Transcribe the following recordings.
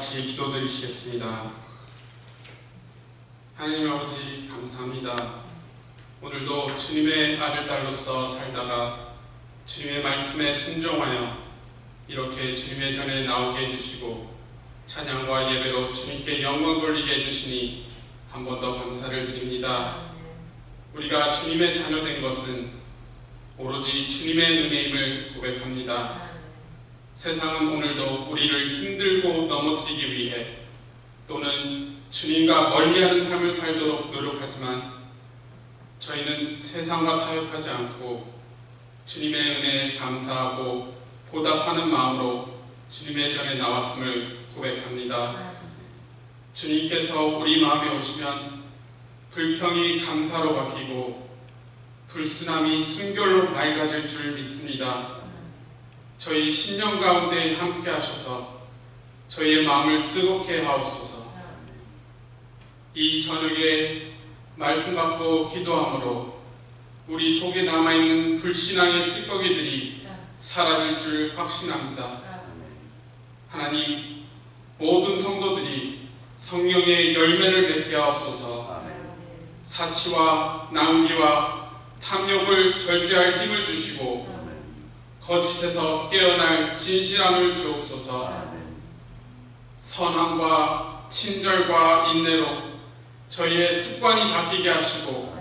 같이 기도드리시겠습니다. 하나님 아버지 감사합니다. 오늘도 주님의 아들 딸로서 살다가 주님의 말씀에 순종하여 이렇게 주님의 전에 나오게 해주시고 찬양과 예배로 주님께 영광 돌리게 해주시니 한 번 더 감사를 드립니다. 우리가 주님의 자녀된 것은 오로지 주님의 은혜임을 고백합니다. 세상은 오늘도 우리를 힘들고 넘어뜨리기 위해 또는 주님과 멀리하는 삶을 살도록 노력하지만 저희는 세상과 타협하지 않고 주님의 은혜에 감사하고 보답하는 마음으로 주님의 전에 나왔음을 고백합니다. 주님께서 우리 마음에 오시면 불평이 감사로 바뀌고 불순함이 순결로 맑아질 줄 믿습니다. 저희 심령 가운데 함께 하셔서 저희의 마음을 뜨겁게 하옵소서. 이 저녁에 말씀 받고 기도함으로 우리 속에 남아있는 불신앙의 찌꺼기들이 사라질 줄 확신합니다. 하나님, 모든 성도들이 성령의 열매를 맺게 하옵소서. 사치와 낭비와 탐욕을 절제할 힘을 주시고 거짓에서 깨어날 진실함을 주옵소서. 선함과 친절과 인내로 저희의 습관이 바뀌게 하시고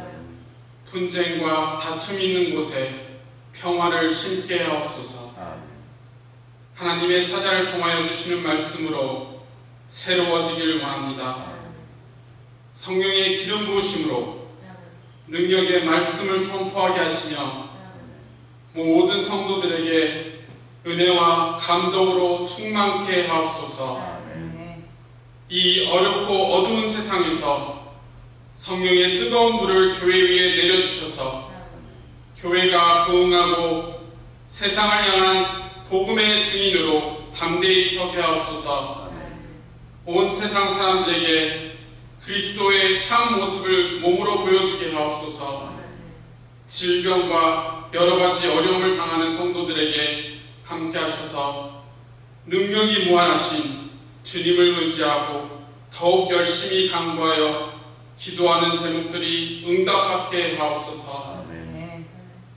분쟁과 다툼이 있는 곳에 평화를 심게 하옵소서. 하나님의 사자를 통하여 주시는 말씀으로 새로워지길 원합니다. 성령의 기름 부으심으로 능력의 말씀을 선포하게 하시며 모든 성도들에게 은혜와 감동으로 충만케 하옵소서. 이 어렵고 어두운 세상에서 성령의 뜨거운 불을 교회 위에 내려주셔서 교회가 부흥하고 세상을 향한 복음의 증인으로 담대히 서게 하옵소서. 온 세상 사람들에게 그리스도의 참 모습을 몸으로 보여주게 하옵소서. 질병과 여러 가지 어려움을 당하는 성도들에게 함께 하셔서 능력이 무한하신 주님을 의지하고 더욱 열심히 강구하여 기도하는 제목들이 응답받게 하옵소서.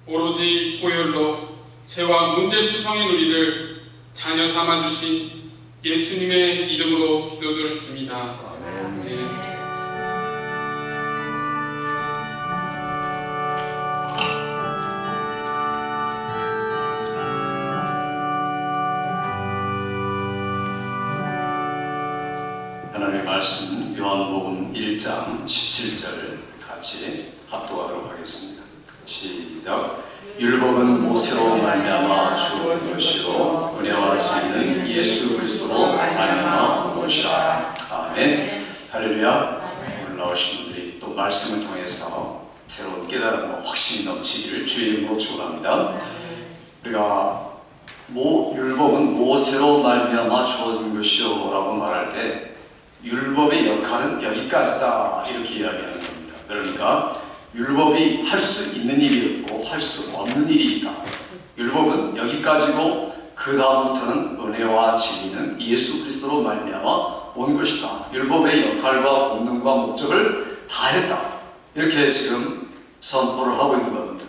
오로지 보혈로 죄와 문제투성인 우리를 자녀 삼아주신 예수님의 이름으로 기도드렸습니다. 아멘. 하나님의 말씀 요한복음 1장 17절 같이 합독하도록 하겠습니다. 시작. 율법은 모세로 말미암아 주어진 것이요 은혜와 진리는 예수 그리스도로 말미암아 온 것이라. 아멘. 할렐루야. 오늘 나오신 분들이 또 말씀을 통해서 새로운 깨달음과 확신이 넘치기를 주의 이름으로 축원합니다. 우리가 율법은 모세로 말미암아 주어진 것이요 라고 말할 때 율법의 역할은 여기까지다 이렇게 이야기하는 겁니다. 그러니까 율법이 할 수 있는 일이 있고 할 수 없는 일이 있다. 율법은 여기까지고 그 다음부터는 은혜와 진리는 예수 그리스도로 말미암아 온 것이다. 율법의 역할과功能과 목적을 다 했다. 이렇게 지금 선포를 하고 있는 겁니다.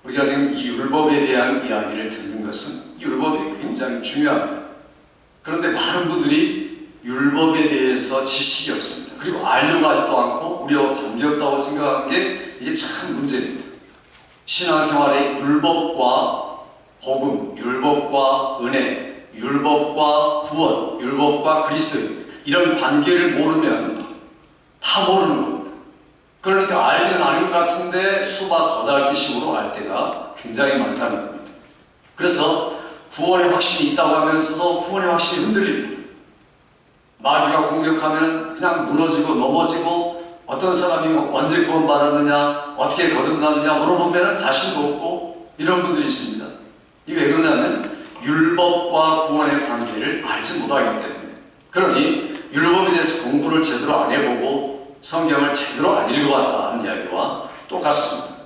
우리가 지금 이 율법에 대한 이야기를 듣는 것은 율법이 굉장히 중요합니다. 그런데 많은 분들이 율법에 대해서 지식이 없습니다. 그리고 알려고 하지도 않고 우리와 관계없다고 생각하는 게 이게 참 문제입니다. 신앙생활의 율법과 복음, 율법과 은혜, 율법과 구원, 율법과 그리스도 이런 관계를 모르면 다 모르는 겁니다. 그러니까 알기는 아는 것 같은데 수박 거달기식으로 알 때가 굉장히 많다는 겁니다. 그래서 구원의 확신이 있다고 하면서도 구원의 확신이 흔들립니다. 마귀가 공격하면 그냥 무너지고 넘어지고 어떤 사람이 언제 구원받았느냐 어떻게 거듭났느냐 물어보면 자신도 없고 이런 분들이 있습니다. 이게 왜 그러냐면 율법과 구원의 관계를 알지 못하기 때문에. 그러니 율법에 대해서 공부를 제대로 안 해보고 성경을 제대로 안 읽어봤다는 이야기와 똑같습니다.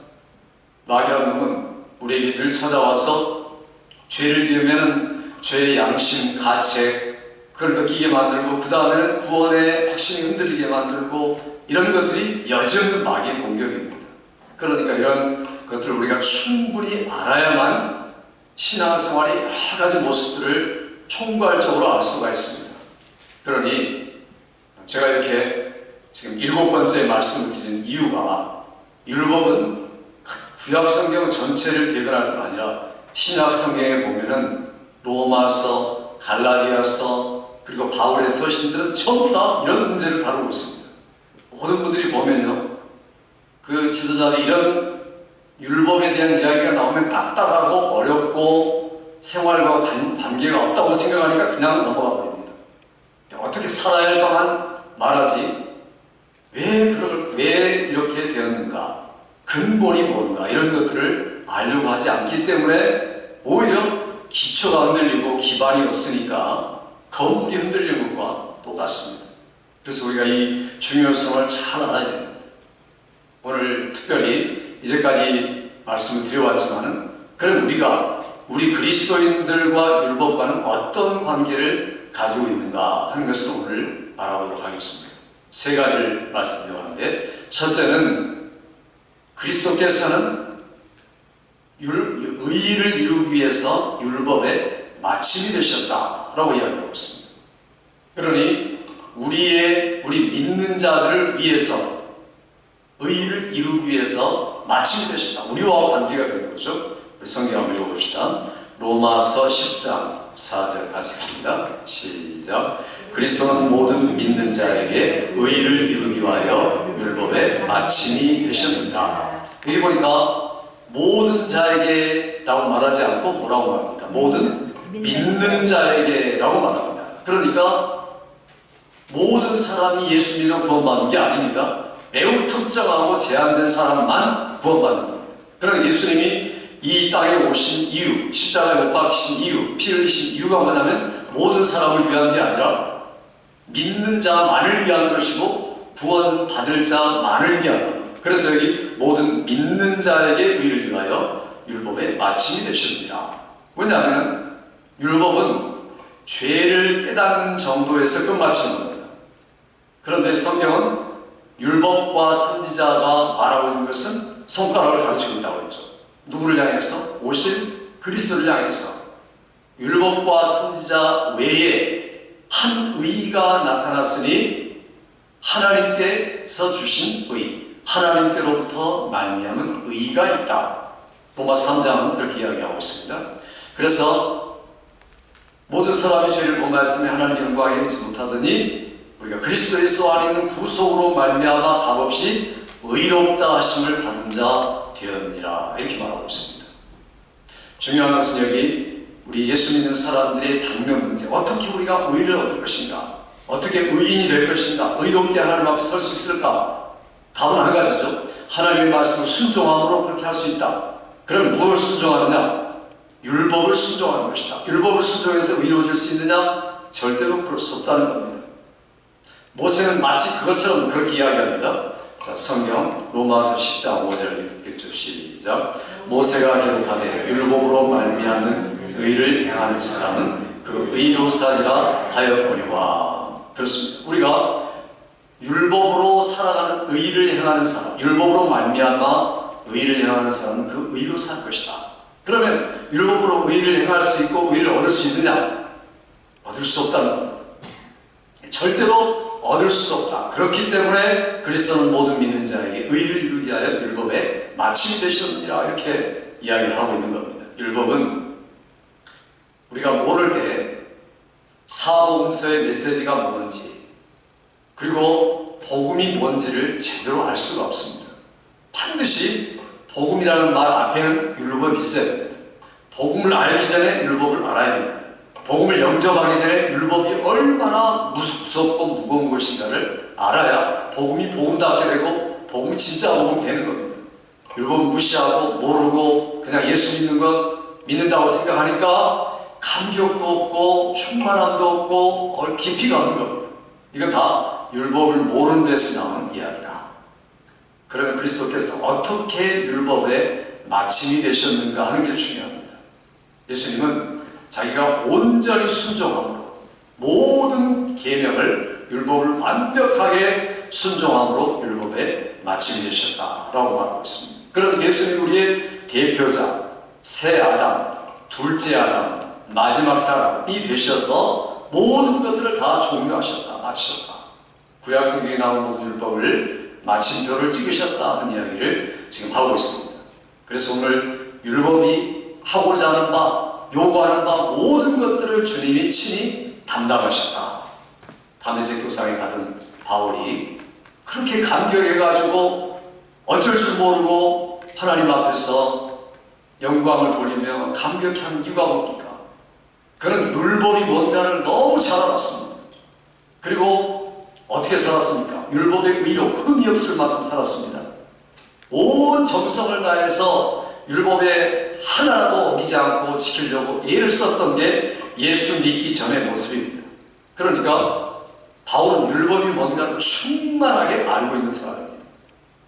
마귀라는 놈은 우리에게 늘 찾아와서 죄를 지으면 죄의 양심, 가책, 그걸 느끼게 만들고, 그 다음에는 구원의 확신이 흔들리게 만들고, 이런 것들이 여전 마귀의 공격입니다. 그러니까 이런 것들을 우리가 충분히 알아야만 신앙생활의 여러 가지 모습들을 총괄적으로 알 수가 있습니다. 그러니 제가 이렇게 지금 7번째 말씀을 드리는 이유가, 율법은 구약 성경 전체를 대변할 뿐 아니라 신약 성경에 보면은 로마서, 갈라디아서, 그리고 바울의 서신들은 전부 다 이런 문제를 다루고 있습니다. 모든 분들이 보면요, 그 지도자들이 이런 율법에 대한 이야기가 나오면 딱딱하고 어렵고 생활과 관계가 없다고 생각하니까 그냥 넘어가 버립니다. 어떻게 살아야 할까만 말하지, 왜 이렇게 되었는가, 근본이 뭔가, 이런 것들을 알려고 하지 않기 때문에 오히려 기초가 흔들리고 기반이 없으니까 건물이 흔들리는 것과 똑같습니다. 그래서 우리가 이 중요성을 잘 알아야 됩니다. 오늘 특별히 이제까지 말씀을 드려왔지만은, 그럼 우리 그리스도인들과 율법과는 어떤 관계를 가지고 있는가 하는 것을 오늘 알아보도록 하겠습니다. 세 가지를 말씀드려봤는데, 첫째는 그리스도께서는 의의를 이루기 위해서 율법의 마침이 되셨다라고 이야기하고 있습니다. 그러니 우리 믿는 자들을 위해서, 의의를 이루기 위해서 마침이 되셨다. 우리와 관계가 되는 거죠. 우리 성경 한번 읽어봅시다. 로마서 10장 4절 같이 읽습니다. 시작. 그리스도는 모든 믿는 자에게 의의를 이루기 위하여 율법의 마침이 되셨느니라. 여기 보니까 모든 자에게 라고 말하지 않고 뭐라고 말합니까? 모든 믿는 자에게 라고 말합니다. 그러니까 모든 사람이 예수 믿어 구원받는 게 아닙니다. 매우 특정하고 제한된 사람만 구원받는 겁니다. 그러나 예수님이 이 땅에 오신 이유, 십자가에 못 박히신 이유, 피 흘리신 이유가 뭐냐면 모든 사람을 위한 게 아니라 믿는 자만을 위한 것이고 구원받을 자만을 위한 겁니다. 그래서 여기 모든 믿는 자에게 의를 위하여 율법의 마침이 되십니다. 왜냐하면 율법은 죄를 깨닫는 정도에서 끝마치는 겁니다. 그런데 성경은 율법과 선지자가 말하고 있는 것은 손가락을 가르치고 있다고 했죠. 누구를 향해서? 오실 그리스도를 향해서. 율법과 선지자 외에 한 의가 나타났으니 하나님께서 주신 의, 하나님께로부터 말미암은 의가 있다. 로마서 3장은 그렇게 이야기하고 있습니다. 그래서 모든 사람이 죄를 범하였으며 하나님 영광에 이르지 못하더니 우리가 그리스도 예수 안에 있는 구속으로 말미암아 값없이 의롭다 하심을 받은 자 되었느니라, 이렇게 말하고 있습니다. 중요한 것은 여기 우리 예수 믿는 사람들의 당면 문제, 어떻게 우리가 의를 얻을 것인가, 어떻게 의인이 될 것인가, 의롭게 하나님 앞에 설 수 있을까? 답은 한 가지죠. 하나님의 말씀을 순종함으로 그렇게 할 수 있다. 그럼 무엇을 순종하느냐? 율법을 순종하는 것이다. 율법을 순종해서 의로워질 수 있느냐? 절대로 그럴 수 없다는 겁니다. 모세는 마치 그것처럼 그렇게 이야기합니다. 자, 성경 로마서 10장 5절 읽죠. 시작. 모세가 기록하되 율법으로 말미암는 의를 행하는 사람은 그 의로 살리라 하였거니와. 그렇습니다. 우리가 율법으로 살아가는 의를 행하는 사람, 율법으로 말미암아 의를 행하는 사람은 그 의로 살 것이다. 그러면 율법으로 의를 행할 수 있고 의를 얻을 수 있느냐? 얻을 수 없다는 겁니다. 절대로 얻을 수 없다. 그렇기 때문에 그리스도는 모든 믿는 자에게 의를 이루기 위하여 율법의 마침이 되셨느니라, 이렇게 이야기를 하고 있는 겁니다. 율법은 우리가 모를 때 사복음서의 메시지가 뭔지, 그리고 복음이 뭔지를 제대로 알 수가 없습니다. 반드시 복음이라는 말 앞에는 율법이 있어야 됩니다. 복음을 알기 전에 율법을 알아야 됩니다. 복음을 영접하기 전에 율법이 얼마나 무섭고 무거운 것인가를 알아야 복음이 복음답게 되고 복음이 진짜 복음이 되는 겁니다. 율법을 무시하고 모르고 그냥 예수 믿는 것 믿는다고 생각하니까 감격도 없고 충만함도 없고 깊이가 없는 겁니다. 이건 다 율법을 모르는 데서 나오는 이야기다. 그러면 그리스도께서 어떻게 율법의 마침이 되셨는가 하는 게 중요합니다. 예수님은 자기가 온전히 순종함으로 모든 계명을 율법을 완벽하게 순종함으로 율법에 마침이 되셨다라고 말하고 있습니다. 그런데 예수님 우리의 대표자, 새 아담, 둘째 아담, 마지막 사람이 되셔서 모든 것들을 다 종료하셨다, 마치셨다. 구약성경에 나온 모든 율법을 마침표를 찍으셨다 하는 이야기를 지금 하고 있습니다. 그래서 오늘 율법이 하고자 하는 바, 요구하는 바 모든 것들을 주님이 친히 담당하셨다. 다메섹 교상에 가던 바울이 그렇게 감격해가지고 어쩔 줄 모르고 하나님 앞에서 영광을 돌리며 감격한 이유가 뭡니까? 그는 율법이 뭔가를 너무 잘 알았습니다. 그리고 어떻게 살았습니까? 율법의 의로 흠이 없을 만큼 살았습니다. 온 정성을 다해서 율법에 하나라도 어기지 않고 지키려고 애를 썼던 게 예수 믿기 전의 모습입니다. 그러니까 바울은 율법이 뭔가를 충만하게 알고 있는 사람입니다.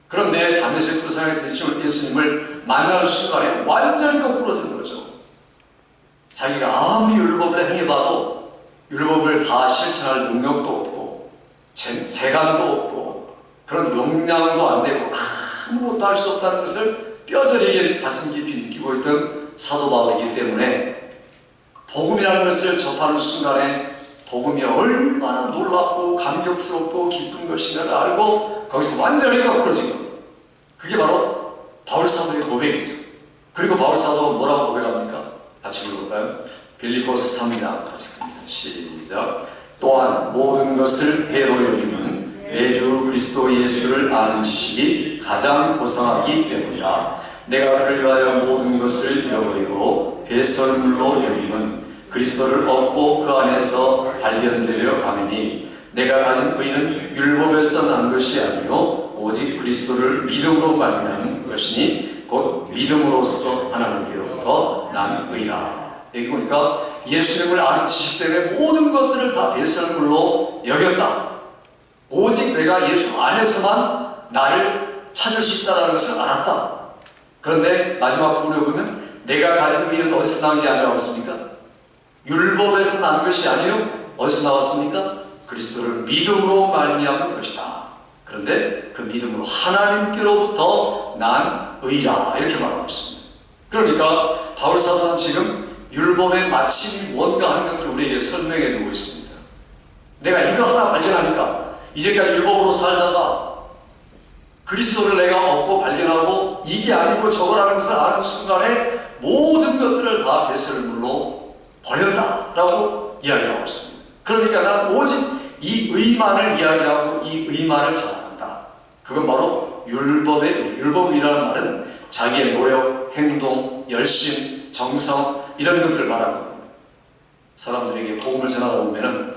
그런데 다메섹 도상에서 예수님을 만나는 순간에 완전히 거꾸로진 거죠. 자기가 아무리 율법을 행해봐도 율법을 다 실천할 능력도 없고 재간도 없고 그런 용량도 안 되고 아무것도 할 수 없다는 것을 뼈저리게 가슴 깊이 느끼고 있던 사도 바울이기 때문에 복음이라는 것을 접하는 순간에 복음이 얼마나 놀랍고 감격스럽고 기쁜 것인가를 알고 거기서 완전히 거꾸로진 겁니다. 그게 바로 바울 사도의 고백이죠. 그리고 바울 사도가 뭐라고 고백합니까? 같이 읽어볼까요? 빌립보서 3장 같이 읽습니다. 시작. 또한 모든 것을 배로 여기는 내 주 그리스도 예수를 아는 지식이 가장 고상하기 때문이라. 내가 그를 위하여 모든 것을 잃어버리고 배설물로 여김은 그리스도를 얻고 그 안에서 발견되려 함이니 내가 가진 의는 율법에서 난 것이 아니요 오직 그리스도를 믿음으로 말미암은 것이니 곧 믿음으로써 하나님께로부터 난 의라. 여기 보니까 예수님을 아는 지식 때문에 모든 것들을 다 배설물로 여겼다. 오직 내가 예수 안에서만 나를 찾을 수 있다는 것을 알았다. 그런데 마지막 부분에 보면 내가 가진 의는 어디서 나온 게 아니라 왔습니까? 율법에서 난 것이 아니요 어디서 나왔습니까? 그리스도를 믿음으로 말미암은 것이다. 그런데 그 믿음으로 하나님께로부터 난 의라 이렇게 말하고 있습니다. 그러니까 바울 사도는 지금 율법의 마침이 뭔가 하는 것들을 우리에게 설명해 주고 있습니다. 내가 이거 하나 발견하니까 이제까지 율법으로 살다가 그리스도를 내가 얻고 발견하고 이게 아니고 저거라는 것을 아는 순간에 모든 것들을 다 배설물로 버렸다라고 이야기하고 있습니다. 그러니까 나는 오직 이 의만을 이야기하고 이 의만을 자랑한다. 그건 바로 율법의 의. 율법이라는 말은 자기의 노력, 행동, 열심, 정성 이런 것들을 말하는 겁니다. 사람들에게 복음을 전하다 보면은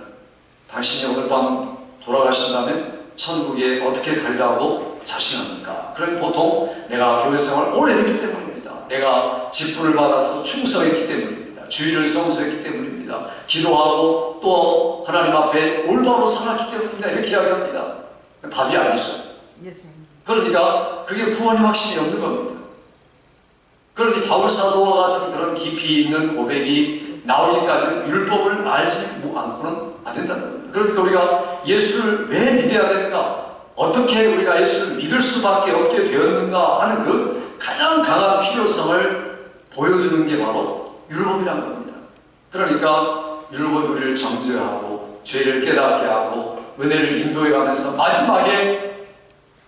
당신이 오늘 밤 돌아가신다면 천국에 어떻게 가리라고 자신합니까? 그럼 보통 내가 교회 생활을 오래 했기 때문입니다. 내가 직분을 받아서 충성했기 때문입니다. 주의를 성수했기 때문입니다. 기도하고 또 하나님 앞에 올바로 살았기 때문입니다. 이렇게 이야기합니다. 답이 아니죠. 그러니까 그게 구원의 확신이 없는 겁니다. 그러니 바울 사도와 같은 그런 깊이 있는 고백이 나오기까지는 율법을 알지 않고는 안 된다는 겁니다. 그러니까 우리가 예수를 왜 믿어야 되는가? 어떻게 우리가 예수를 믿을 수밖에 없게 되었는가 하는 그 가장 강한 필요성을 보여주는 게 바로 율법이란 겁니다. 그러니까 율법이 우리를 정죄하고 죄를 깨닫게 하고 은혜를 인도해 가면서 마지막에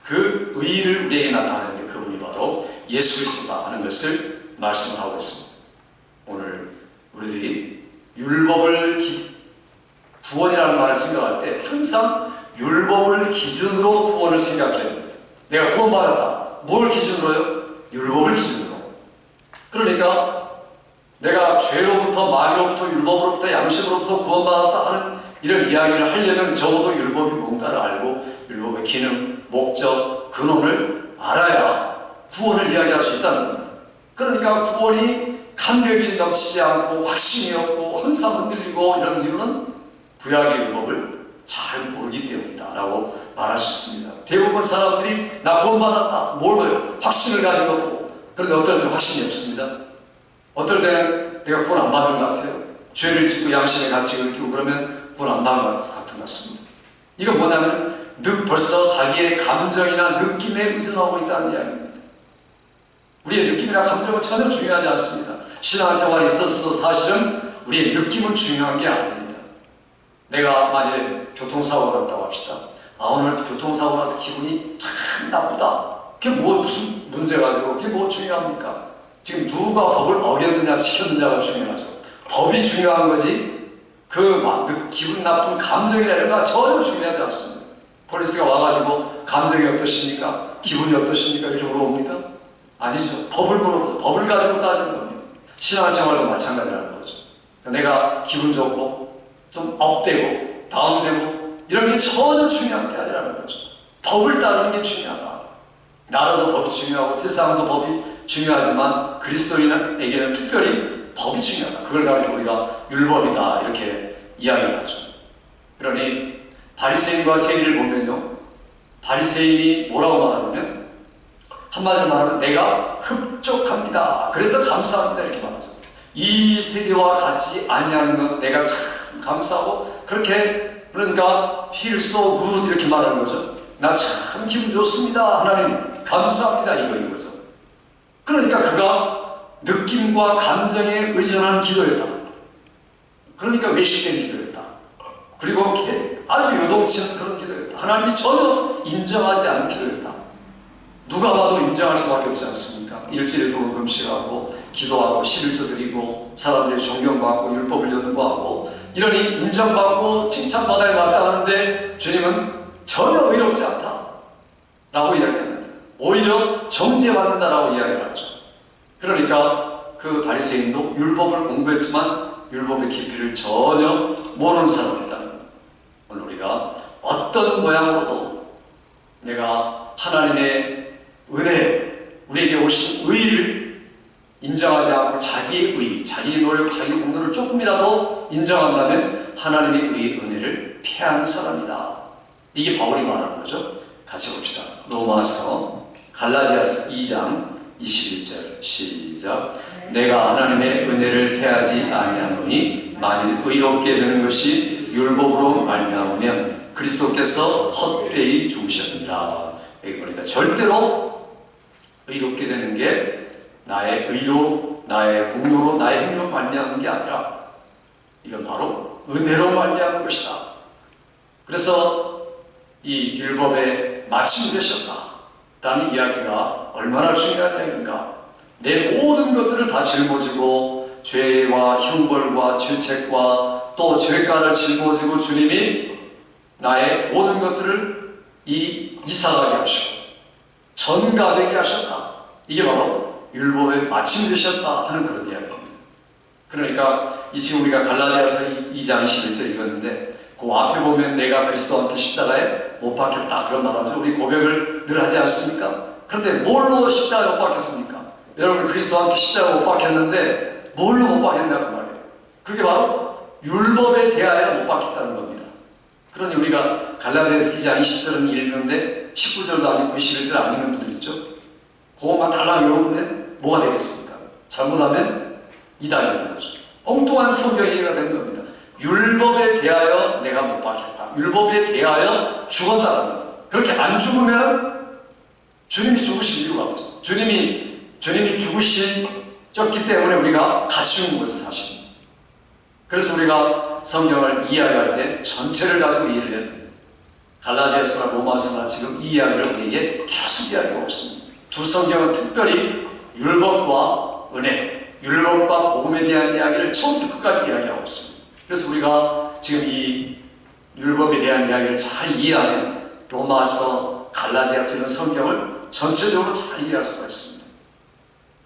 그 의의를 우리에게 나타내는데 그분이 바로 예수 그리스도다 하는 것을 말씀하고 있습니다. 오늘 우리들이 율법을 구원이라는 말을 생각할 때 항상 율법을 기준으로 구원을 생각해야 됩니다. 내가 구원받았다. 뭘 기준으로요? 율법을 기준으로. 그러니까 내가 죄로부터 마귀로부터 율법으로부터 양심으로부터 구원받았다 하는 이런 이야기를 하려면 적어도 율법이 뭔가를 알고 율법의 기능, 목적, 근원을 알아야 구원을 이야기할 수 있다는 겁니다. 그러니까 구원이 감격이 넘치지 않고 확신이 없고 항상 흔들리고 이런 이유는 구약의 율법을 잘 모르기 때문이다 라고 말할 수 있습니다. 대부분 사람들이 나 구원받았다. 뭘로요? 확신을 가지고 있고 그런데 어떨 때는 확신이 없습니다. 어떨 때는 내가 구원 안 받은 것 같아요. 죄를 짓고 양심의 가치를 느끼고 그러면 6분 안 나온 것 같은 것 같습니다. 이거 뭐냐면 벌써 자기의 감정이나 느낌에 의존하고 있다는 이야기입니다. 우리의 느낌이나 감정은 전혀 중요하지 않습니다. 신앙생활이 있었어도 사실은 우리의 느낌은 중요한 게 아닙니다. 내가 만약에 교통사고가 났다고 합시다. 오늘 교통사고 나서 기분이 참 나쁘다. 그게 무슨 문제가 되고 그게 뭐 중요합니까? 지금 누가 법을 어겼느냐 지켰느냐가 중요하죠. 법이 중요한 거지 기분 나쁜 감정이나 이런 거 전혀 중요하지 않습니다. 폴리스가 와가지고 감정이 어떠십니까? 기분이 어떠십니까? 이렇게 물어봅니까? 아니죠. 법을 물어보죠. 법을 가지고 따지는 겁니다. 신앙생활도 마찬가지라는 거죠. 내가 기분 좋고 좀 업되고 다운되고 이런 게 전혀 중요한 게 아니라는 거죠. 법을 따르는 게 중요하다. 나라도 법이 중요하고 세상도 법이 중요하지만 그리스도인에게는 특별히 법이 중요하다. 그걸 가지고 우리가 율법이다 이렇게 이야기를 하죠. 그러니 바리새인과 세리를 보면요, 바리새인이 뭐라고 말하냐면 한마디로 말하면 내가 흡족합니다. 그래서 감사합니다 이렇게 말하죠. 이 세리와 같이 아니하는 것 내가 참 감사하고 그렇게 그러니까 feel so good 이렇게 말하는 거죠. 나 참 기분 좋습니다. 하나님 감사합니다 이거죠. 그러니까 그가 느낌과 감정에 의존하는 기도였다. 그러니까 외식된 기도였다. 그리고 아주 요동치는 그런 기도였다. 하나님이 전혀 인정하지 않는 기도였다. 누가 봐도 인정할 수밖에 없지 않습니까? 일주일에 두번 금식하고 기도하고 11조 드리고 사람들이 존경받고 율법을 연구하고 이러니 인정받고 칭찬받아야 마땅하는데 주님은 전혀 의롭지 않다 라고 이야기합니다. 오히려 정죄받는다라고 이야기를 하죠. 그러니까 그 바리새인도 율법을 공부했지만 율법의 깊이를 전혀 모르는 사람이다. 오늘 우리가 어떤 모양으로도 내가 하나님의 은혜, 우리에게 오신 의를 인정하지 않고 자기의 의, 자기의 노력, 자기의 공로를 조금이라도 인정한다면 하나님의 은혜를 피하는 사람이다. 이게 바울이 말하는 거죠. 같이 봅시다. 로마서 갈라디아서 2장 21절 시작. 내가 하나님의 은혜를 피하지 아니하노니 만일 의롭게 되는 것이 율법으로 말미암으면 그리스도께서 헛되이 죽으셨느니라. 그러니까 절대로 의롭게 되는 게 나의 의로, 나의 공로로, 나의 행위로 말미암는 게 아니라 이건 바로 은혜로 말미암은 것이다. 그래서 이 율법에 마침이 되셨다라는 이야기가 얼마나 중요한 이야기인가. 내 모든 것들을 다 짊어지고 죄와 형벌과 죄책과 또 죄가를 짊어지고 주님이 나의 모든 것들을 이사가게 하시고 전가되게 하셨다. 이게 바로 율법에 마침이 되셨다 하는 그런 이야기입니다. 그러니까 지금 우리가 갈라디아서 2장 21절 읽었는데 그 앞에 보면 내가 그리스도와 함께 십자가에 못 박혔다 그런 말하죠. 우리 고백을 늘 하지 않습니까? 그런데 뭘로 십자가에 못 박혔습니까? 여러분 그리스도와 함께 십자가에 못 박혔는데 뭘로 못 박혔냐고 말이에요. 그게 바로 율법에 대하여 못 박혔다는 겁니다. 그러니 우리가 갈라디아서 2장 20절은 읽는데 19절도 아니고 21절 안 읽는 분들 있죠. 그것만 달랑 외우면 뭐가 되겠습니까? 잘못하면 이단이 거죠. 엉뚱한 성경 이해가 되는 겁니다. 율법에 대하여 내가 못 박혔다. 율법에 대하여 죽었다는 겁니다. 그렇게 안 죽으면 주님이 죽으실 이유가 없죠. 주님이 죽으셨기 때문에 우리가 같이 죽는 거죠, 사실. 그래서 우리가 성경을 이해할 때 전체를 가지고 이해를 해야 됩니다. 갈라디아서나 로마서나 지금 이 이야기를 우리에게 계속 이야기하고 있습니다. 두 성경은 특별히 율법과 은혜, 율법과 복음에 대한 이야기를 처음부터 끝까지 이야기하고 있습니다. 그래서 우리가 지금 이 율법에 대한 이야기를 잘 이해하면 로마서, 갈라디아서 이런 성경을 전체적으로 잘 이해할 수가 있습니다.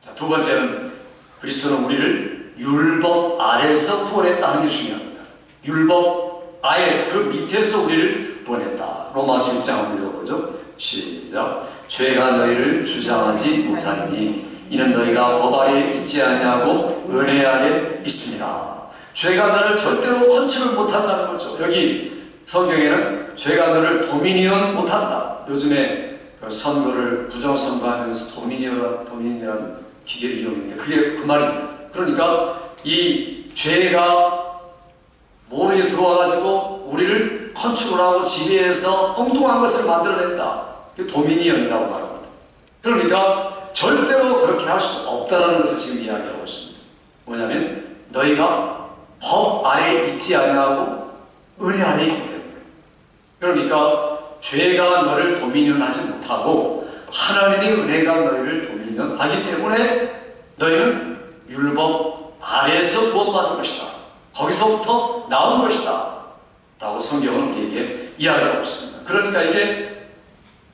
자, 두 번째는 그리스도는 우리를 율법 아래에서 구원했다는 게 중요합니다. 율법 아래에서 그 밑에서 우리를 구원했다. 로마서 6장을 읽어보죠. 시작. 죄가 너희를 주장하지 못하니 이는 너희가 법 아래에 있지 아니하고 은혜 아래 있습니다. 죄가 너를 절대로 컨트롤 못한다는 거죠. 여기 성경에는 죄가 너를 도미니언 못한다. 요즘에 그 선거를 부정선거하면서 도미니언이라는 기계를 이용했는데 그게 그 말입니다. 그러니까 이 죄가 모르게 들어와가지고 우리를 컨트롤하고 지배해서 엉뚱한 것을 만들어낸다. 그게 도미니언이라고 말합니다. 그러니까 절대로 그렇게 할 수 없다는 것을 지금 이야기하고 있습니다. 뭐냐면 너희가 법 아래에 있지 아니하고 은혜 아래에 있기 때문에. 그러니까 죄가 너를 도미니언하지 못하고 하나님의 은혜가 너희를 도미니언하기 때문에 너희는 율법 아래에서 구원받은 것이다. 거기서부터 나온 것이다. 라고 성경은 우리에게 이야기하고 있습니다. 그러니까 이게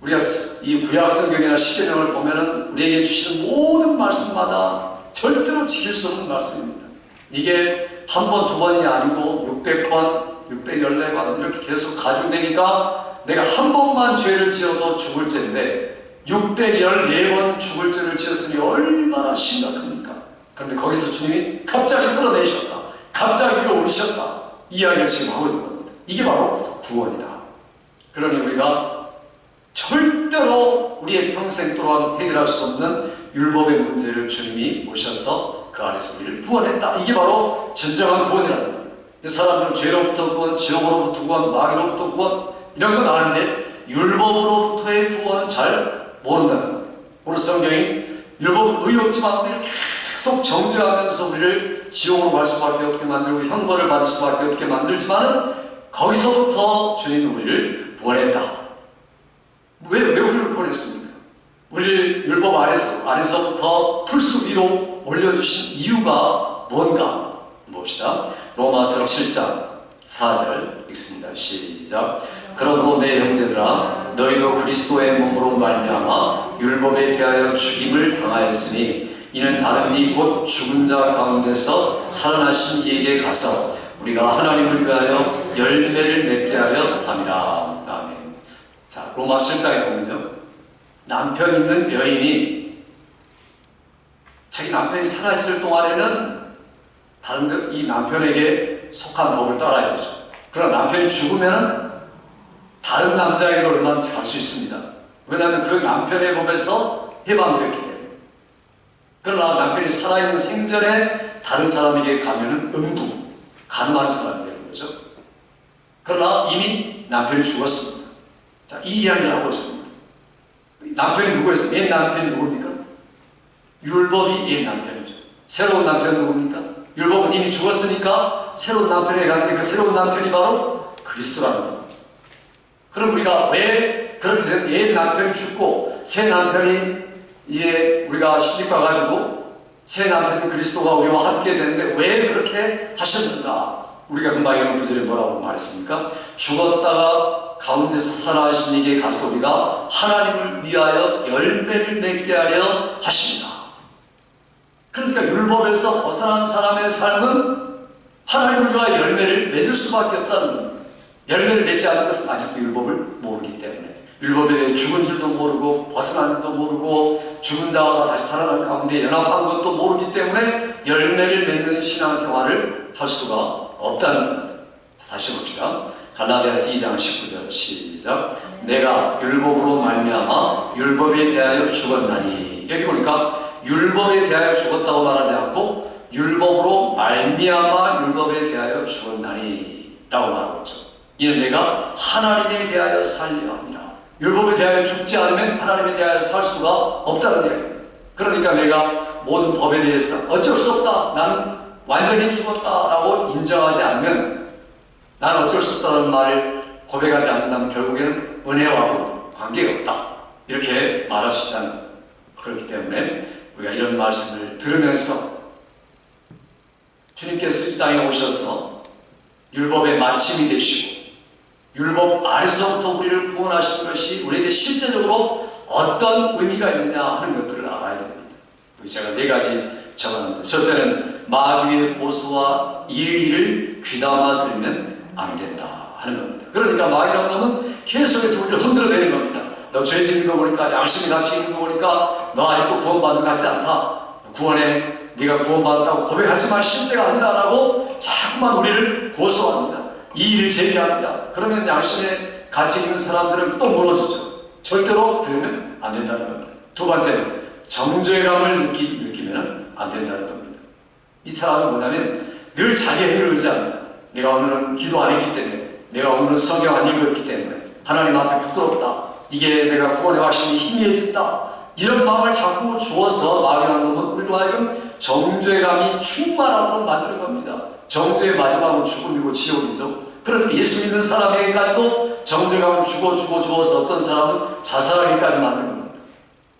우리가 이 구약 성경이나 시편을 보면은 우리에게 주시는 모든 말씀마다 절대로 지킬 수 없는 말씀입니다. 이게 한 번, 두 번이 아니고 600번, 614번 이렇게 계속 가중되니까 내가 한 번만 죄를 지어도 죽을 죄인데 614번 죽을 죄를 지었으니 얼마나 심각합니까? 그런데 거기서 주님이 갑자기 끌어내셨다. 갑자기 끌어올리셨다. 이야기를 지금 하고 있는 겁니다. 이게 바로 구원이다. 그러니 우리가 절대로 우리의 평생 동안 해결할 수 없는 율법의 문제를 주님이 오셔서 그 안에서 우리를 구원했다. 이게 바로 진정한 구원이라는 겁니다. 사람들은 죄로부터 구원, 지옥으로부터 구원, 마귀로부터 구원 이런 건 아는데 율법으로부터의 구원은 잘 모른다는 겁니다. 오늘 성경이 율법은 의롭지만 우리를 계속 정죄하면서 우리를 지옥으로 갈 수밖에 없게 만들고 형벌을 받을 수밖에 없게 만들지만 거기서부터 주님은 우리를 구원했다. 왜 우리를 구원했습니까? 우리를 율법 아래서부터 풀숲 위로 올려주신 이유가 뭔가 봅시다. 로마서 7장 4절 읽습니다. 시작. 그러므로 내 형제들아 너희도 그리스도의 몸으로 말미암아 율법에 대하여 죽임을 당하였으니 이는 다른 이 곧 죽은 자 가운데서 살아나신 이에게 가서 우리가 하나님을 위하여 열매를 맺게 하려 함이라. 아멘. 자, 로마서 7장에 보면요, 남편 있는 여인이 자기 남편이 살아있을 동안에는 다른 이 남편에게 속한 법을 따라야 되죠. 그러나 남편이 죽으면 다른 남자에게로만 갈 수 있습니다. 왜냐하면 그 남편의 법에서 해방되었기 때문에. 그러나 남편이 살아있는 생전에 다른 사람에게 가면은 음부, 가늠하는 사람이 되는 거죠. 그러나 이미 남편이 죽었습니다. 자, 이 이야기를 하고 있습니다. 남편이 누구였어요? 옛 남편이 누굽니까? 율법이 옛 남편이죠. 새로운 남편은 누굽니까? 율법은 이미 죽었으니까 새로운 남편에게 가는데 그 새로운 남편이 바로 그리스도라는 겁니다. 그럼 우리가 왜 그렇게 된 옛 남편이 죽고 새 남편이 이제 우리가 시집 가가지고 새 남편인 그리스도가 우리와 함께 되는데 왜 그렇게 하셨는가? 우리가 금방 읽은 구절에 뭐라고 말했습니까? 죽었다가 가운데서 살아나신 이에게 가서 우리가 하나님을 위하여 열매를 맺게 하려 하십니다. 그러니까 율법에서 벗어난 사람의 삶은 하나님을 위하여 열매를 맺을 수밖에 없다는 겁니다. 열매를 맺지 않는 것은 아직도 율법을 모르기 때문에 율법에 대해 죽은 줄도 모르고 벗어난 줄도 모르고 죽은 자가 다시 살아난 가운데 연합한 것도 모르기 때문에 열매를 맺는 신앙생활을 할 수가 없다는 겁니다. 다시 봅시다. 갈라디아서 2장 19절 시작. 내가 율법으로 말미암아 율법에 대하여 죽었나니. 여기 보니까 율법에 대하여 죽었다고 말하지 않고 율법으로 말미암아 율법에 대하여 죽었나니 라고 말하고 있죠. 이는 내가 하나님에 대하여 살려 합니다. 율법에 대하여 죽지 않으면 하나님에 대하여 살 수가 없다는 얘기입니다. 그러니까 내가 모든 법에 대해서 어쩔 수 없다, 나는 완전히 죽었다라고 인정하지 않으면 나는 어쩔 수 없다는 말을 고백하지 않는다면 결국에는 은혜와는 관계가 없다, 이렇게 말할 수 있다는 겁니다. 그렇기 때문에 우리가 이런 말씀을 들으면서 주님께서 이 땅에 오셔서 율법의 마침이 되시고 율법 아래서부터 우리를 구원하신 것이 우리에게 실제적으로 어떤 의미가 있느냐 하는 것들을 알아야 됩니다. 제가 4가지 적었는데, 첫째는 마귀의 보수와 일의를 귀담아 들으면 안 된다 하는 겁니다. 그러니까 마귀라는 놈은 계속해서 우리를 흔들어대는 겁니다. 너 죄 짓는 거 보니까, 양심이 같이 있는 거 보니까 너 아직도 구원받은 것 같지 않다. 구원해, 네가 구원받았다고 고백하지만 실제가 아니다라고 자꾸만 우리를 고소합니다. 이 일을 제기합니다. 그러면 양심에 가치 있는 사람들은 또 무너지죠. 절대로 들으면 안 된다는 겁니다. 두 번째는 정죄감을 느끼면 안 된다는 겁니다. 이 사람은 뭐냐면 늘 자기 행위를 의지합니다. 내가 오늘은 기도 안 했기 때문에, 내가 오늘은 성경 안 읽었기 때문에 하나님 앞에 부끄럽다. 이게 내가 구원의 확신이 희미해진다. 이런 마음을 자꾸 주어서 마귀라는 놈은 우리로 하여금 정죄감이 충만하도록 만드는 겁니다. 정죄의 마지막은 죽음이고 지옥이죠. 그런데 예수 믿는 사람에게까지도 정죄감을 주어서 어떤 사람은 자살하기까지 만드는 겁니다.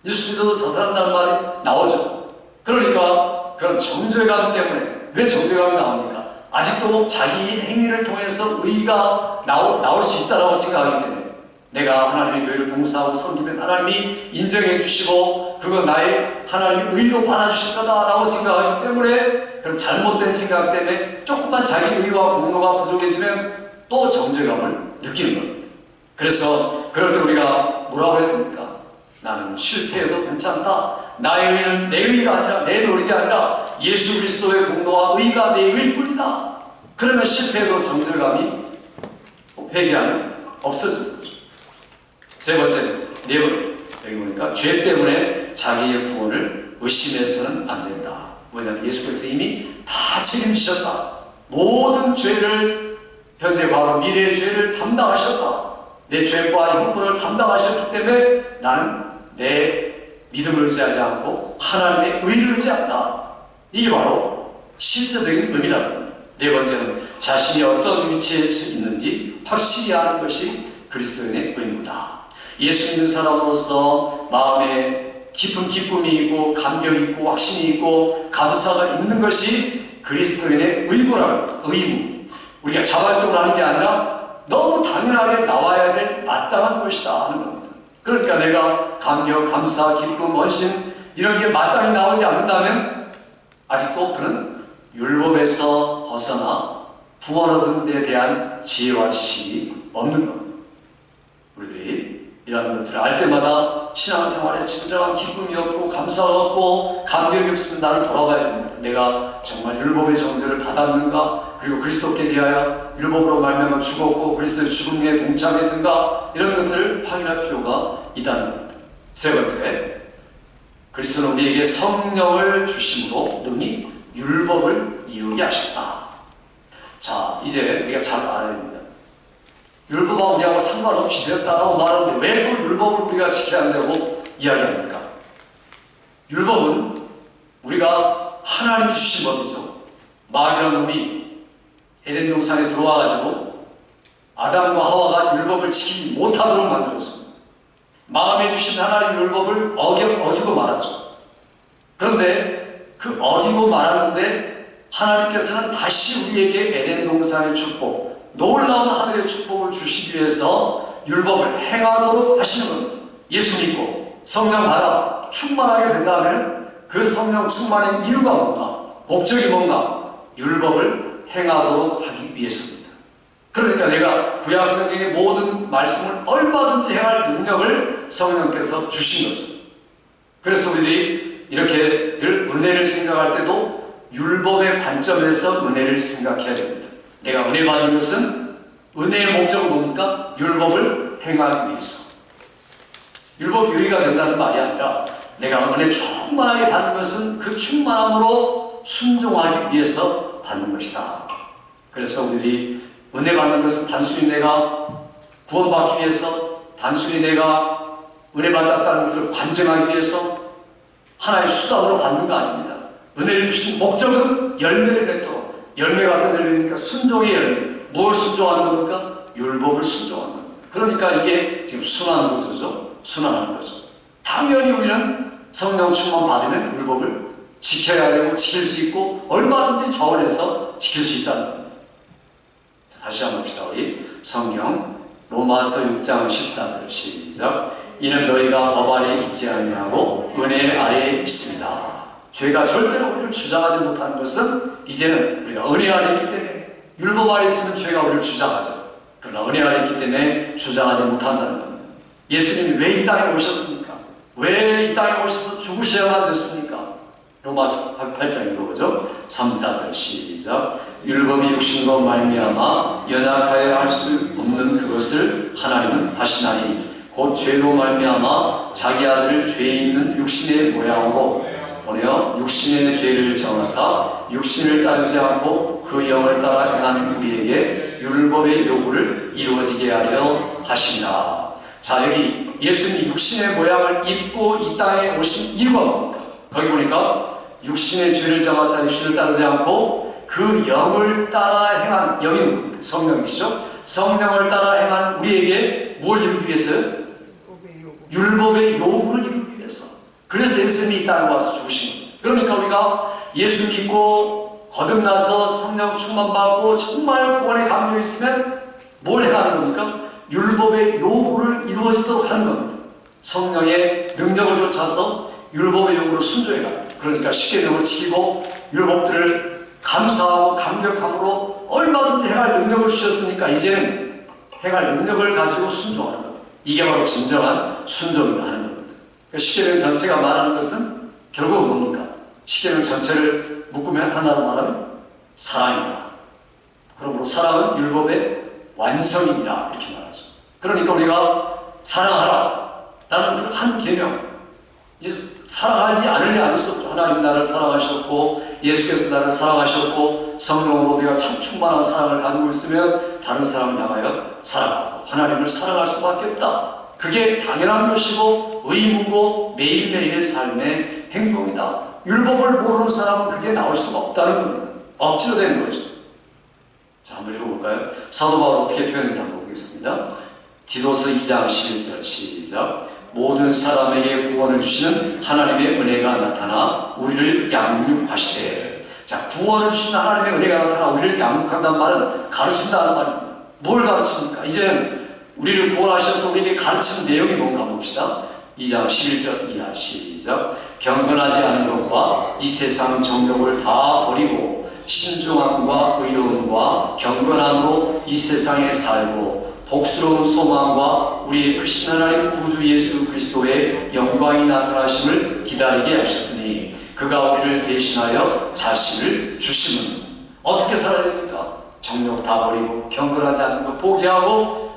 예수 믿어도 자살한다는 말이 나오죠. 그러니까 그런 정죄감 때문에, 왜 정죄감이 나옵니까? 아직도 자기 행위를 통해서 의가 나올 수 있다고 생각하기 때문에, 내가 하나님의 교회를 봉사하고 섬기면 하나님이 인정해 주시고 그건 나의 하나님의 의로 받아주실 거다라고 생각하기 때문에, 그런 잘못된 생각 때문에 조금만 자기 의와 공로가 부족해지면 또 정죄감을 느끼는 겁니다. 그래서 그럴 때 우리가 뭐라고 해야 됩니까? 나는 실패해도 괜찮다. 나의 의는 내 의가 아니라, 내 노력이 아니라 예수 그리스도의 공로와 의가 내 의일 뿐이다. 그러면 실패해도 정죄감이, 회개함이 없어집니다. 세 번째, 네 번, 여기 보니까 죄 때문에 자기의 구원을 의심해서는 안 된다. 왜냐하면 예수께서 이미 다 책임지셨다. 모든 죄를, 현재, 과거, 미래의 죄를 담당하셨다. 내 죄과 형벌을 담당하셨기 때문에 나는 내 믿음을 의지하지 않고 하나님의 의를 의지한다. 이게 바로 실제적인 의미라는 겁니다. 네 번째는 자신이 어떤 위치에 있는지 확실히 아는 것이 그리스도인의 의무다. 예수 믿는 사람으로서 마음에 깊은 기쁨이 있고 감격이 있고 확신이 있고 감사가 있는 것이 그리스도인의 의무라는, 의무. 우리가 자발적으로 하는 게 아니라 너무 당연하게 나와야 될 마땅한 것이다 하는 겁니다. 그러니까 내가 감격, 감사, 기쁨, 원심 이런 게 마땅히 나오지 않는다면 아직도 그는 율법에서 벗어나 구원 얻은 데 대한 지혜와 지식이 없는 겁니다. 우리들이 이런 것들을 알 때마다 신앙생활에 진정한 기쁨이 없고 감사가 없고 감격이 없으면 나를 돌아봐야 됩니다. 내가 정말 율법의 정죄를 받았는가? 그리고 그리스도께 대하여 율법으로 말미암아 죽었고 그리스도의 죽음에 동참했는가? 이런 것들을 확인할 필요가 있다는 겁니다. 세 번째, 그리스도는 우리에게 성령을 주심으로 능히 율법을 이루게 하셨다. 자, 이제 우리가 잘 알아야 됩니다. 율법과 우리하고 상관없이 되었다라고 말하는데 왜 그 율법을 우리가 지켜야 한다고 이야기합니까? 율법은 우리가 하나님이 주신 법이죠. 마귀라는 놈이 에덴 동산에 들어와가지고 아담과 하와가 율법을 지키지 못하도록 만들었습니다. 마음에 주신 하나님의 율법을 어기고 말았죠. 그런데 그 어기고 말았는데 하나님께서는 다시 우리에게 에덴 동산의 축복, 놀라운 하늘의 축복을 주시기 위해서 율법을 행하도록 하시는 겁니다. 예수 믿고 성령 받아 충만하게 된다면 그 성령 충만의 이유가 뭔가, 목적이 뭔가, 율법을 행하도록 하기 위해서입니다. 그러니까 내가 구약 성경의 모든 말씀을 얼마든지 행할 능력을 성령께서 주신 거죠. 그래서 우리들이 이렇게 늘 은혜를 생각할 때도 율법의 관점에서 은혜를 생각해야 됩니다. 내가 은혜 받는 것은, 은혜의 목적은 뭡니까? 율법을 행하기 위해서. 율법 유의가 된다는 말이 아니라 내가 은혜 충만하게 받는 것은 그 충만함으로 순종하기 위해서 받는 것이다. 그래서 우리들이 은혜 받는 것은 단순히 내가 구원받기 위해서, 단순히 내가 은혜 받았다는 것을 관증하기 위해서 하나의 수단으로 받는 거 아닙니다. 은혜를 주신 목적은 열매를 맺도록, 열매 같은 열매니까 순종의 열매. 뭘 순종하는 겁니까? 율법을 순종하는 겁니다. 그러니까 이게 지금 순환 구조죠. 순환하는 거죠. 당연히 우리는 성령 충만 받으면 율법을 지켜야 되고 지킬 수 있고 얼마든지 자원해서 지킬 수 있다는 겁니다. 자, 다시 한번 봅시다. 우리 성경 로마서 6장 14절 시작. 이는 너희가 법 아래에 있지 아니하고 은혜 아래에 있습니다. 죄가 절대로 우리를 주장하지 못하는 것은 이제는 우리가 은혜 아래 있기 때문에, 율법 아래 있으면 죄가 우리를 주장하죠. 그러나 은혜 아래 있기 때문에 주장하지 못한다는 겁니다. 예수님이 왜 이 땅에 오셨습니까? 왜 이 땅에 오셔서 죽으셔야만 됐습니까? 로마서 8장 읽어보죠. 3, 4절 시작. 율법이 육신으로 말미암아 연약하여 할 수 없는 그것을 하나님은 하시나니 곧 죄로 말미암아 자기 아들을 죄 있는 육신의 모양으로 보내어 육신의 죄를 정하사 육신을 따르지 않고 그 영을 따라 행하는 우리에게 율법의 요구를 이루어지게 하려 하십니다. 자, 여기 예수님이 육신의 모양을 입고 이 땅에 오신 이유가 뭡니까? 거기 보니까 육신의 죄를 정하사 육신을 따르지 않고 그 영을 따라 행한, 영이 성령이시죠? 성령을 따라 행한 우리에게 뭘 이루기 위해서요? 율법의 요구를 이루기 위해서. 그래서 예수님이 이 땅에 와서 죽으신 거예요. 그러니까 우리가 예수 믿고 거듭나서 성령 충만받고 정말 구원의 감격이 있으면 뭘 행하는 겁니까? 율법의 요구를 이루어지도록 하는 겁니다. 성령의 능력을 쫓아서 율법의 요구를 순종해가. 그러니까 십계명을 지키고 율법들을 감사하고 감격함으로 얼마든지 행할 능력을 주셨으니까 이제는 행할 능력을 가지고 순종하는 겁니다. 이게 바로 진정한 순종이라 하는 겁니다. 그러니까 십계명 전체가 말하는 것은 결국은 뭡니까? 십계명 전체를 묶으면 하나로 말하면 사랑이다. 그러므로 사랑은 율법의 완성이다 이렇게 말하죠. 그러니까 우리가 사랑하라 라는 그 한 계명, 사랑하지 않으려 할 수 없죠. 하나님 나를 사랑하셨고 예수께서 나를 사랑하셨고 성령으로 내가 참 충만한 사랑을 가지고 있으면 다른 사람을 향하여 사랑하고 하나님을 사랑할 수밖에 없다. 그게 당연한 것이고 의무고 매일매일의 삶의 행동이다. 율법을 모르는 사람은 그게 나올 수가 없다는 겁니다. 억지로 되는 거죠. 자, 한번 읽어볼까요? 사도 바울 어떻게 표현했는지 한번 보겠습니다. 디도서 2장 11절 시작. 모든 사람에게 구원을 주시는 하나님의 은혜가 나타나 우리를 양육하시되. 자, 구원을 주시는 하나님의 은혜가 나타나 우리를 양육한다는 말은 가르친다는 말입니다. 뭘 가르칩니까? 이제는 우리를 구원하셔서 우리에게 가르치는 내용이 뭔가 봅시다. 2장 11절 이하 시작. 경건하지 않은 것과 이 세상 정욕을 다 버리고 신중함과 의로움과 경건함으로 이 세상에 살고 복스러운 소망과 우리의 크신 하나님 구주 예수 그리스도의 영광이 나타나심을 기다리게 하셨으니 그가 우리를 대신하여 자신을 주심은 어떻게 살아야 됩니까? 정욕 다 버리고 경건하지 않은 것 포기하고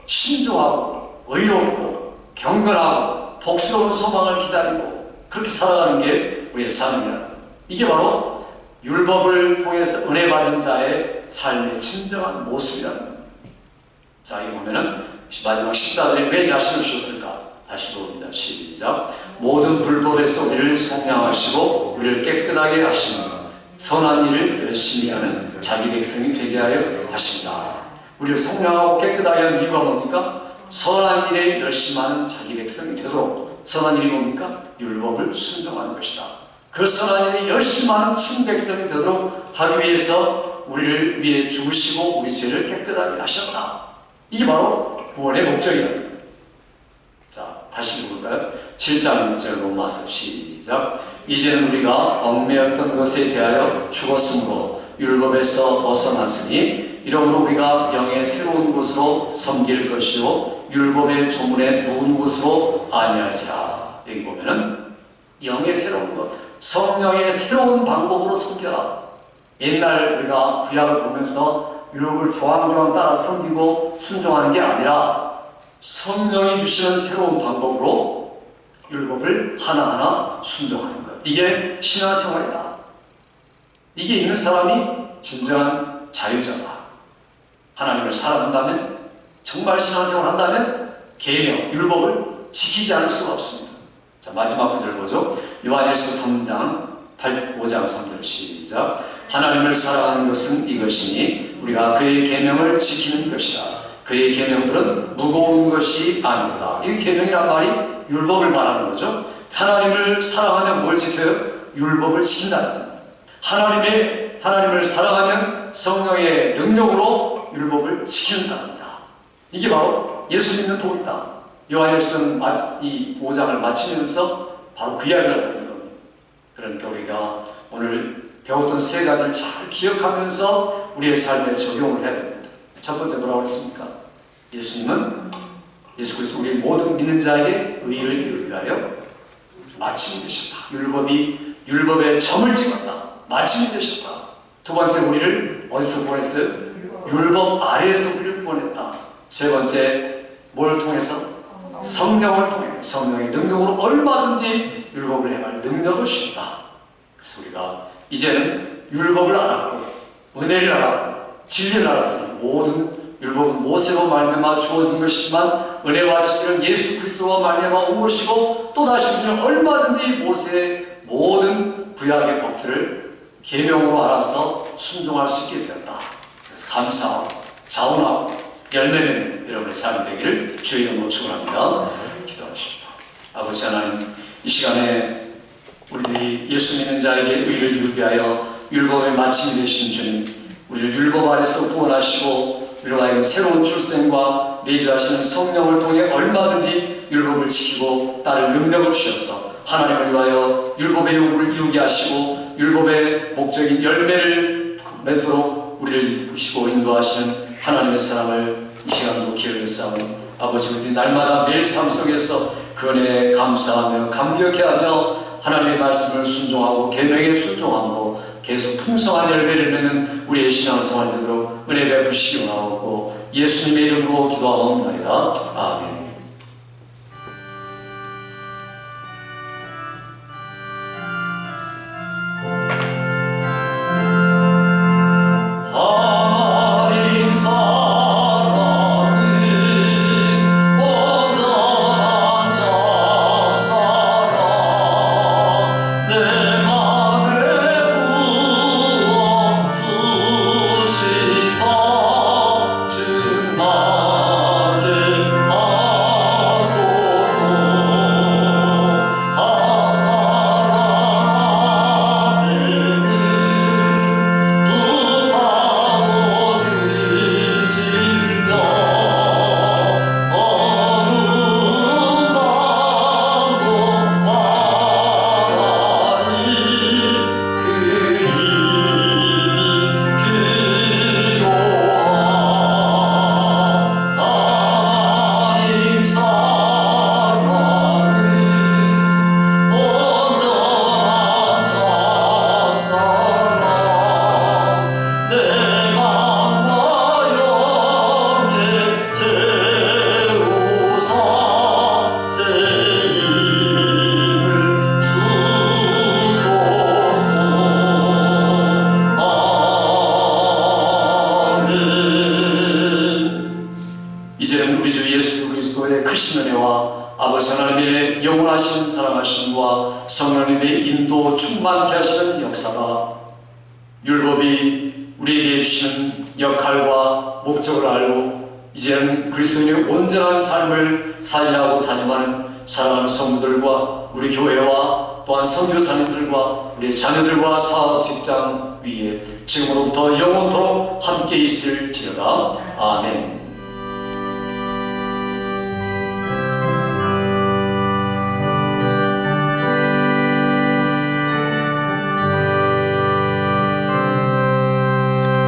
신중하고 의롭고 경건하고 복스러운 소망을 기다리고 그렇게 살아가는 게 우리의 삶이다. 이게 바로 율법을 통해서 은혜 받은 자의 삶의 진정한 모습이라는 겁니다. 자, 여기 보면은 마지막 14절에 왜 자신을 주셨을까? 다시 봅니다. 시작. 모든 불법에서 우리를 속량하시고 우리를 깨끗하게 하시는 선한 일을 열심히 하는 자기 백성이 되게 하여 하십니다. 우리를 속량하고 깨끗하게 하는 이유가 뭡니까? 선한 일에 열심히 하는 자기 백성이 되도록. 선한 일이 뭡니까? 율법을 순종하는 것이다. 그 선한 일에 열심히 하는 친백성이 되도록 하기 위해서 우리를 위해 죽으시고 우리 죄를 깨끗하게 하셨다. 이게 바로 구원의 목적이다. 자, 다시 읽어볼까요? 7장 6절 로마서 시작. 이제는 우리가 얽매였던 것에 대하여 죽었으므로 율법에서 벗어났으니 이러므로 우리가 영의 새로운 곳으로 섬길 것이요 율법의 조문에 묵은 곳으로 아니할지라. 여기 보면은 영의 새로운 것, 성령의 새로운 방법으로 섬겨라. 옛날 우리가 구약을 보면서 율법을 조항조항 따라 섬기고 순종하는 게 아니라 성령이 주시는 새로운 방법으로 율법을 하나하나 순종하는 것. 이게 신앙생활이다. 이게 있는 사람이 진정한 자유자다. 하나님을 사랑한다면, 정말 신앙생활을 한다면 계명, 율법을 지키지 않을 수가 없습니다. 자, 마지막 구절 보죠. 요한일서 3장 5장 3절 시작. 하나님을 사랑하는 것은 이것이니 우리가 그의 계명을 지키는 것이다. 그의 계명들은 무거운 것이 아니다. 이 계명이란 말이 율법을 말하는 거죠. 하나님을 사랑하면 뭘 지켜요? 율법을 지킨다는 겁니다. 하나님을 사랑하면 성령의 능력으로 율법을 지키는 사람이다. 이게 바로 예수 믿는 복이다. 요한일서 이 5장을 마치면서 바로 그 이야기를 하는 겁니다. 그러니까 우리가 오늘 배웠던 세 가지를 잘 기억하면서 우리의 삶에 적용을 해야 됩니다. 첫 번째 뭐라고 했습니까? 예수님은 예수 그리스도 우리 모든 믿는 자에게 의를 이루기 위하여 마침이 되셨다. 율법에 점을 찍었다. 마침이 되셨다. 두 번째 우리를 어디서 구원했어요? 율법 아래에서 우리를 구원했다. 세 번째 뭘 통해서? 성령을 통해 성령의 능력으로 얼마든지 율법을 행할 능력을 주신다. 그래서 우리가 이제는 율법을 알았고 은혜를 알았고 진리를 알았으니 모든 율법은 모세로 말미암아 주어진 것이지만 은혜와 진리는 예수 그리스도와 말미암아 온 것이고 또다시 우리는 얼마든지 모세의 모든 구약의 법들을 계명으로 알아서 순종할 수 있게 되었다. 그래서 감사하고 자원하고 열매 맺는 여러분의 삶이 되기를 주의 이름으로 축원합니다. 기도하십시다. 아버지 하나님, 이 시간에 우리 예수 믿는 자에게 의를 이루게 하여 율법의 마침이 되신 주님, 우리를 율법 아래서 구원하시고 우리로 하여금 새로운 출생과 내주하시는 성령을 통해 얼마든지 율법을 지키고 따를 능력을 주셔서 하나님을 위하여 율법의 요구를 이루게 하시고 율법의 목적인 열매를 맺도록 우리를 부시고 인도하시는 하나님의 사랑을 이 시간도 기억해 싸우니 아버지, 우리 날마다 매일 삶 속에서 그 은혜에 감사하며 감격해하며 하나님의 말씀을 순종하고 계명에 순종함으로 계속 풍성한 열매를 맺는 우리의 신앙생활 되도록 은혜 베푸시기 원하옵고 예수님의 이름으로 기도하옵나이다. 아멘. 이제는 우리 주 예수 그리스도의 크신 은혜와 아버지 하나님의 영원하신 사랑하심과 성령님의 인도 충만케 하시는 역사가 율법이 우리에게 주시는 역할과 목적을 알고 이제는 그리스도인의 온전한 삶을 살리라고 다짐하는 사랑하는 성도들과 우리 교회와 또한 선교사님들과 우리 자녀들과 사업 직장 위에 지금으로부터 영원토록 함께 있을지어다. 아멘.